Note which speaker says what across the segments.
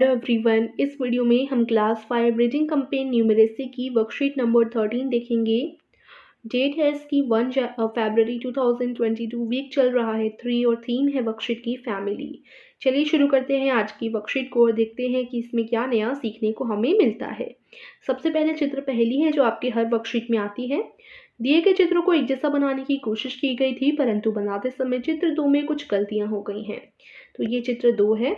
Speaker 1: Hello everyone, इस video में हम क्लास 5 रीडिंग कंपेन न्यूमरेसी की वर्कशीट नंबर 13 देखेंगे। डेट है इसकी 1 फरवरी 2022। वीक चल रहा है 3 और थीम है वर्कशीट की फैमिली। चलिए शुरू करते हैं आज की वर्कशीट को और देखते हैं कि इसमें क्या नया सीखने को हमें मिलता है। सबसे पहले चित्र पहली है जो आपकी हर वर्कशीट में आती है। दिए गए चित्रों को एक जैसा बनाने की कोशिश की गई थी, परंतु बनाते समय चित्र 2 में कुछ गलतियाँ हो गई हैं। तो ये चित्र 2 है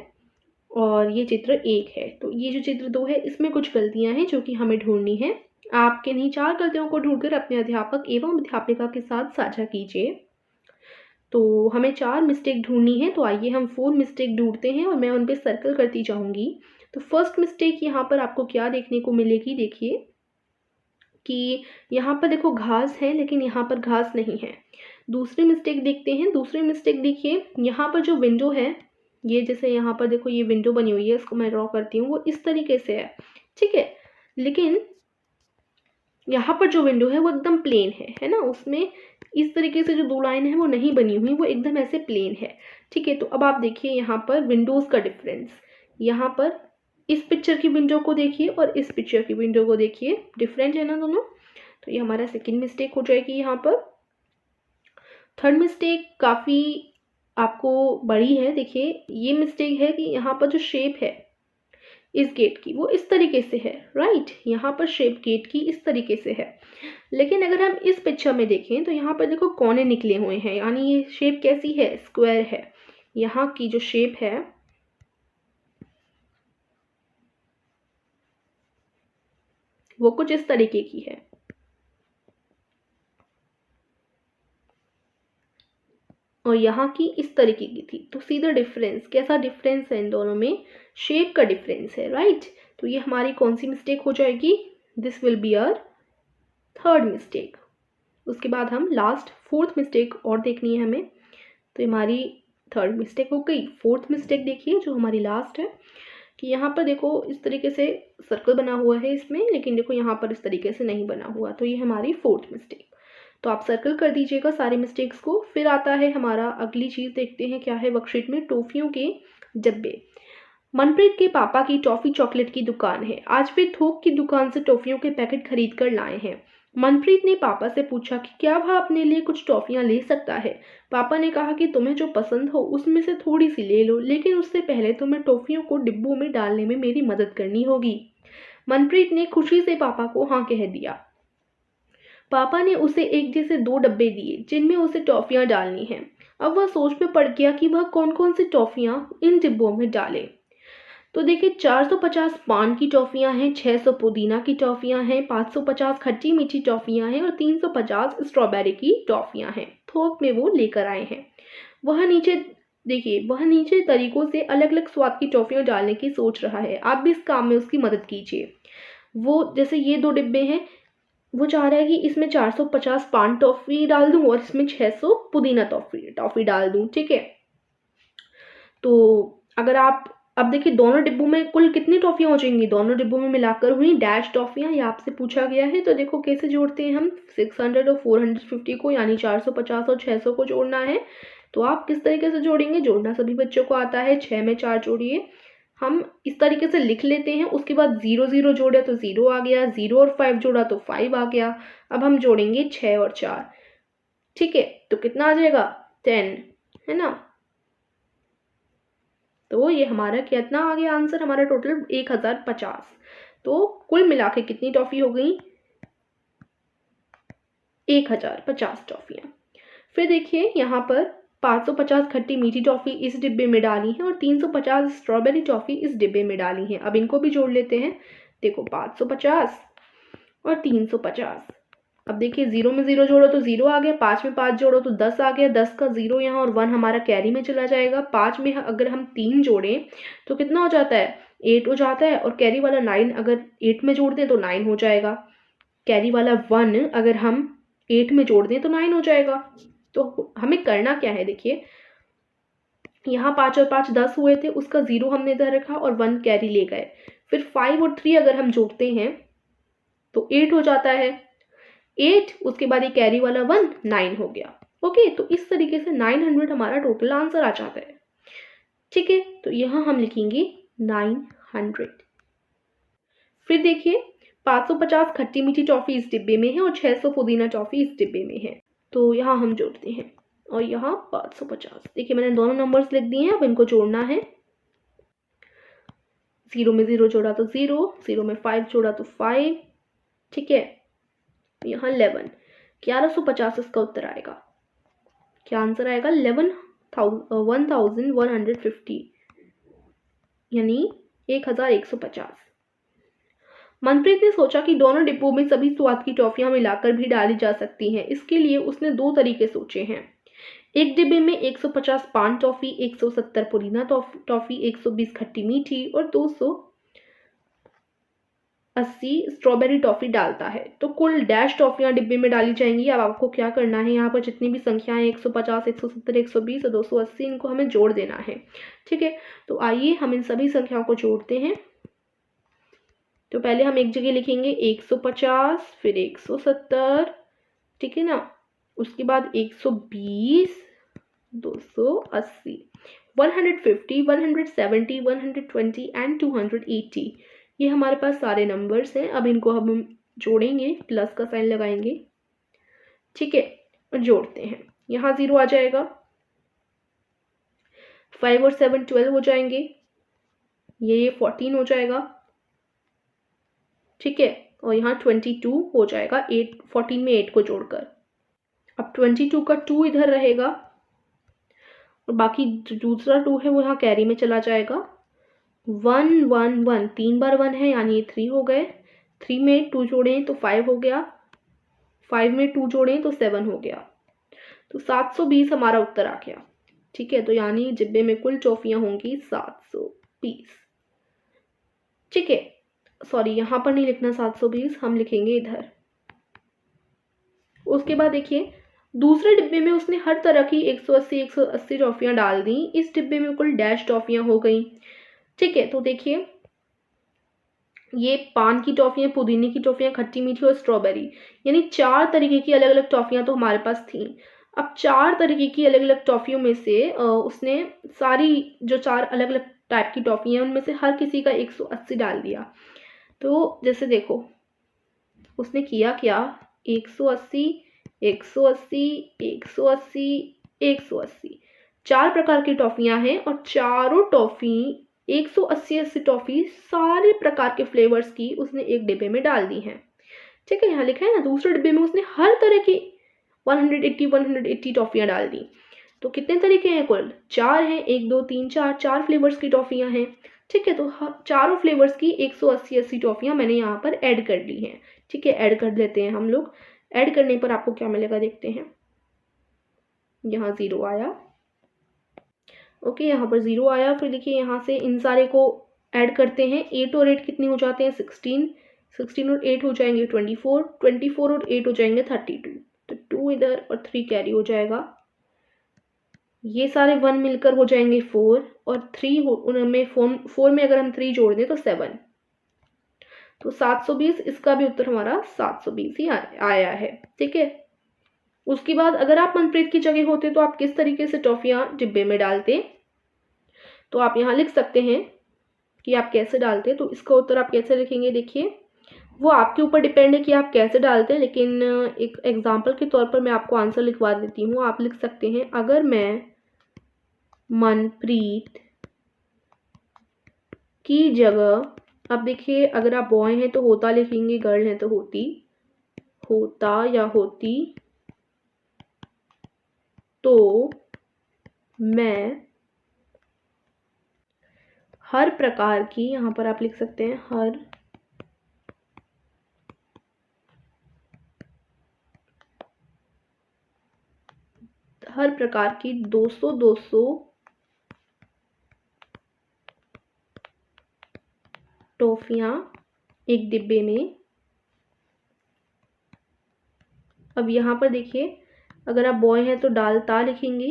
Speaker 1: और ये चित्र 1 है। तो ये जो चित्र 2 है इसमें कुछ गलतियां हैं जो कि हमें ढूंढनी है। आप किन्हीं 4 गलतियों को ढूंढकर अपने अध्यापक एवं अध्यापिका के साथ साझा कीजिए। तो हमें 4 मिस्टेक ढूंढनी है, तो आइए हम 4 मिस्टेक ढूंढते हैं और मैं उन पे सर्कल करती जाऊंगी। तो फर्स्ट मिस्टेक यहाँ पर आपको क्या देखने को मिलेगी, देखिए कि यहाँ पर देखो घास है लेकिन यहाँ पर घास नहीं है। दूसरी मिस्टेक देखते हैं। दूसरी मिस्टेक देखिए, यहाँ पर जो विंडो है, ये जैसे यहाँ पर देखो ये विंडो बनी हुई है, इसको मैं ड्रॉ करती हूँ, वो इस तरीके से है, ठीक है। लेकिन यहाँ पर जो विंडो है वो एकदम प्लेन है ना, उसमें इस तरीके से जो 2 लाइन है वो नहीं बनी हुई, वो एकदम ऐसे प्लेन है, ठीक है। तो अब आप देखिए यहाँ पर विंडोज का डिफरेंस, यहाँ पर इस पिक्चर की विंडो को देखिए और इस पिक्चर की विंडो को देखिए, डिफरेंट है ना दोनों। तो ये हमारा सेकंड मिस्टेक हो जाएगी यहाँ पर। थर्ड मिस्टेक काफ़ी आपको बड़ी है। देखिए ये मिस्टेक है कि यहाँ पर जो शेप है इस गेट की वो इस तरीके से है, राइट। यहाँ पर शेप गेट की इस तरीके से है, लेकिन अगर हम इस पिक्चर में देखें तो यहाँ पर देखो कोने निकले हुए हैं, यानी ये शेप कैसी है, स्क्वायर है। यहाँ की जो शेप है वो कुछ इस तरीके की है। और यहाँ की इस तरीके की थी। तो सीधा डिफरेंस, कैसा डिफरेंस है इन दोनों में, शेप का डिफरेंस है, राइट। तो ये हमारी कौन सी मिस्टेक हो जाएगी, this will be our third mistake. उसके बाद हम लास्ट फोर्थ मिस्टेक और देखनी है हमें। तो हमारी थर्ड मिस्टेक हो गई। फोर्थ मिस्टेक देखिए जो हमारी लास्ट है, कि यहाँ पर देखो इस तरीके से सर्कल बना हुआ है इसमें, लेकिन देखो यहाँ पर इस तरीके से नहीं बना हुआ। तो ये हमारी फोर्थ मिस्टेक। तो आप सर्कल कर दीजिएगा सारे मिस्टेक्स को। फिर आता है हमारा अगली चीज़, देखते हैं क्या है वर्कशीट में, टॉफियों के डब्बे। मनप्रीत के पापा की टॉफी चॉकलेट की दुकान है। आज वे थोक की दुकान से टॉफियों के पैकेट खरीद कर लाए हैं। मनप्रीत ने पापा से पूछा कि क्या वह अपने लिए कुछ टॉफियां ले सकता है। पापा ने कहा कि तुम्हें जो पसंद हो उसमें से थोड़ी सी ले लो, लेकिन उससे पहले तुम्हें टॉफियों को डिब्बों में डालने में मेरी मदद करनी होगी। मनप्रीत ने खुशी से पापा को हाँ कह दिया। पापा ने उसे एक जैसे 2 डब्बे दिए जिनमें उसे टॉफियां डालनी हैं। अब वह सोच में पड़ गया कि वह कौन कौन सी टॉफियां इन डिब्बों में डाले। तो देखिए 450 पान की टॉफियां हैं, 600 पुदीना की टॉफियां हैं, 550 खट्टी मीठी टॉफियां हैं और 350 स्ट्रॉबेरी की टॉफियां हैं। थोक में वो लेकर आए हैं। वह नीचे देखिए, वह नीचे तरीकों से अलग अलग स्वाद की टॉफियां डालने की सोच रहा है। आप भी इस काम में उसकी मदद कीजिए। वो जैसे ये 2 डिब्बे हैं, वो चाह रहा है कि इसमें 450 पान टॉफी डाल दूं और इसमें 600 पुदीना टॉफी टॉफी डाल दूं, ठीक है। तो अगर आप अब देखिए दोनों डिब्बों में कुल कितनी टॉफियां हो जाएंगी, दोनों डिब्बों में मिलाकर हुई डैश टॉफियां, ये आपसे पूछा गया है। तो देखो कैसे जोड़ते हैं हम, 600 और 450 को, यानी 450 और 600 को जोड़ना है। तो आप किस तरीके से जोड़ेंगे, जोड़ना सभी बच्चों को आता है। 6 में 4 जोड़िए, हम इस तरीके से लिख लेते हैं। उसके बाद 0 0 जोड़े तो 0 आ गया, 0 और 5 जोड़ा तो 5 आ गया। अब हम जोड़ेंगे 6 और 4, ठीक है। तो कितना आ जाएगा, 10, है ना। तो ये हमारा कितना आ गया आंसर, हमारा टोटल 1050। तो कुल मिला के कितनी टॉफी हो गई, 1050 टॉफियाँ। फिर देखिए यहाँ पर 550 खट्टी मीठी टॉफी इस डिब्बे में डाली है और 350 स्ट्रॉबेरी टॉफी इस डिब्बे में डाली है। अब इनको भी जोड़ लेते हैं। देखो 550 और 350। अब देखिए 0 में 0 जोड़ो तो 0 आ गया, 5 में 5 जोड़ो तो 10 आ गया, 10 का 0 यहाँ और 1 हमारा कैरी में चला जाएगा। 5 में अगर हम 3 जोड़ें तो कितना हो जाता है, 8 हो जाता है, और कैरी वाला 9 अगर 8 में जोड़ दें तो 9 हो जाएगा। कैरी वाला 1 अगर हम 8 में जोड़ दें तो 9 हो जाएगा। तो हमें करना क्या है, देखिए यहाँ 5 और 5 10 हुए थे, उसका 0 हमने इधर रखा और 1 कैरी ले गए। फिर 5 और 3 अगर हम जोड़ते हैं तो 8 हो जाता है, 8 उसके बाद ये कैरी वाला 1, 9 हो गया। ओके, तो इस तरीके से 900 हमारा टोटल आंसर आ जाता है, ठीक है। तो यहाँ हम लिखेंगे 100। फिर देखिए 550 खट्टी मीठी टॉफ़ी इस डिब्बे में है और 600 पुदीना टॉफ़ी इस डिब्बे में है। तो यहाँ हम जोड़ते हैं और यहाँ 550। देखिए मैंने दोनों नंबर्स लिख दिए हैं, अब इनको जोड़ना है। 0 में 0 जोड़ा तो 0, 0 में 5 जोड़ा तो 5, ठीक है। यहाँ 1150 इसका उत्तर आएगा। क्या आंसर आएगा? 1150 यानी 1150। मनप्रीत ने सोचा कि दोनों डिब्बों में सभी स्वाद की टॉफियां मिलाकर भी डाली जा सकती हैं। इसके लिए उसने 2 तरीके सोचे हैं। एक डिब्बे में 150 पान टॉफी, 170 पुदीना टॉफी, 120 खट्टी मीठी और 280 स्ट्रॉबेरी टॉफी डालता है। तो कुल डैश टॉफियां डिब्बे में डाली जाएंगी। अब आपको क्या करना है, यहाँ पर जितनी भी संख्याएं 150, 170, 120 और 280 इनको हमें जोड़ देना है, ठीक है। तो आइए हम इन सभी संख्याओं को जोड़ते हैं। तो पहले हम एक जगह लिखेंगे 150, फिर 170, ठीक है ना। उसके बाद 120, 280, 150, 170, 120 एंड 280। ये हमारे पास सारे नंबर्स हैं। अब इनको हम जोड़ेंगे, प्लस का साइन लगाएंगे, ठीक है, और जोड़ते हैं। यहाँ 0 आ जाएगा, 5 और 7 12 हो जाएंगे, ये 14 हो जाएगा, ठीक है। और यहाँ 22 हो जाएगा 8, 14 में 8 को जोड़कर। अब 22 का 2 इधर रहेगा और बाकी जो दूसरा 2 है वो यहाँ कैरी में चला जाएगा। 1 1 1 3 बार 1 है यानी ये 3 हो गए। 3 में 2 जोड़ें तो 5 हो गया, 5 में 2 जोड़ें तो 7 हो गया। तो 720 हमारा उत्तर आ गया, ठीक है। तो यानी डिब्बे में कुल टॉफियां होंगी 720, ठीक है। सॉरी, यहाँ पर नहीं लिखना 720, हम लिखेंगे इधर। उसके बाद देखिए दूसरे डिब्बे में उसने हर तरह की 180 टॉफियां डाल दी। इस डिब्बे में कुल डैश टॉफियां हो गई, ठीक है। तो देखिए ये पान की टॉफियां, पुदीने की टॉफियां, खट्टी मीठी और स्ट्रॉबेरी, यानी 4 तरीके की अलग अलग टॉफियां तो हमारे पास थी। अब 4 तरीके की अलग अलग टॉफियों में से उसने सारी जो 4 अलग अलग टाइप की टॉफी हैं उनमें से हर किसी का 180 डाल दिया। तो जैसे देखो उसने किया क्या, 180, 180, 180, 180, 4 प्रकार की टॉफियां हैं और चारों टॉफी 180 टॉफी सारे प्रकार के फ्लेवर्स की उसने एक डिब्बे में डाल दी हैं, ठीक है। यहाँ लिखा है ना, दूसरे डिब्बे में उसने हर तरह की 180 टॉफियां डाल दी। तो कितने तरीके हैं कुल? 4 हैं, 1 2 3 4, 4 फ्लेवर्स की टॉफियां हैं, ठीक है। तो चारों फ्लेवर्स की 180 टॉफियां मैंने यहाँ पर ऐड कर ली हैं, ठीक है। ऐड कर लेते हैं हम लोग। ऐड करने पर आपको क्या मिलेगा देखते हैं। यहाँ 0 आया, ओके, यहाँ पर 0 आया। फिर देखिए यहाँ से इन सारे को ऐड करते हैं। 8 और 8 कितने हो जाते हैं? 16, 16 और 8 हो जाएंगे 24, 24 और 8 हो जाएंगे 32। तो 2 इधर और 3 कैरी हो जाएगा। ये सारे 1 मिलकर हो जाएंगे 4 और 3 उनमें 4 में अगर हम 3 जोड़ दें तो 7। तो 720, इसका भी उत्तर हमारा 720 ही आया है, ठीक है। उसके बाद अगर आप मनप्रीत की जगह होते तो आप किस तरीके से टॉफियां डिब्बे में डालते? तो आप यहाँ लिख सकते हैं कि आप कैसे डालते। तो इसका उत्तर आप कैसे लिखेंगे, देखिए वो आपके ऊपर डिपेंड है कि आप कैसे डालते हैं, लेकिन एक एग्जाम्पल के तौर पर मैं आपको आंसर लिखवा देती हूँ। आप लिख सकते हैं, अगर मैं मनप्रीत की जगह, अब देखिए अगर आप बॉय हैं तो होता लिखेंगे, गर्ल हैं तो होती, होता या होती, तो मैं हर प्रकार की, यहाँ पर आप लिख सकते हैं हर प्रकार की 200 टॉफियां एक डिब्बे में। अब यहाँ पर देखिए अगर आप बॉय हैं तो डालता लिखेंगे,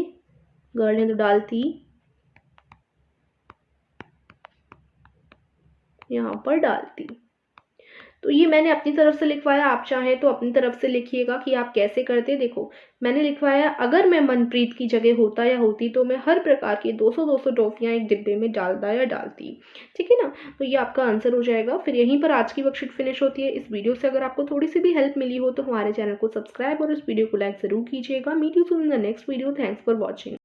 Speaker 1: गर्ल हैं तो डालती, यहाँ पर डालती। तो ये मैंने अपनी तरफ से लिखवाया, आप चाहें तो अपनी तरफ से लिखिएगा कि आप कैसे करते। देखो मैंने लिखवाया, अगर मैं मनप्रीत की जगह होता या होती तो मैं हर प्रकार की 200-200 टॉफियाँ एक डिब्बे में डालता या डालती। ठीक है ना, तो ये आपका आंसर हो जाएगा। फिर यहीं पर आज की वर्कशीट फिनिश होती है। इस वीडियो से अगर आपको थोड़ी सी भी हेल्प मिली हो तो हमारे चैनल को सब्सक्राइब और इस वीडियो को लाइक ज़रूर कीजिएगा। Meet you soon in the next video. Thanks for watching.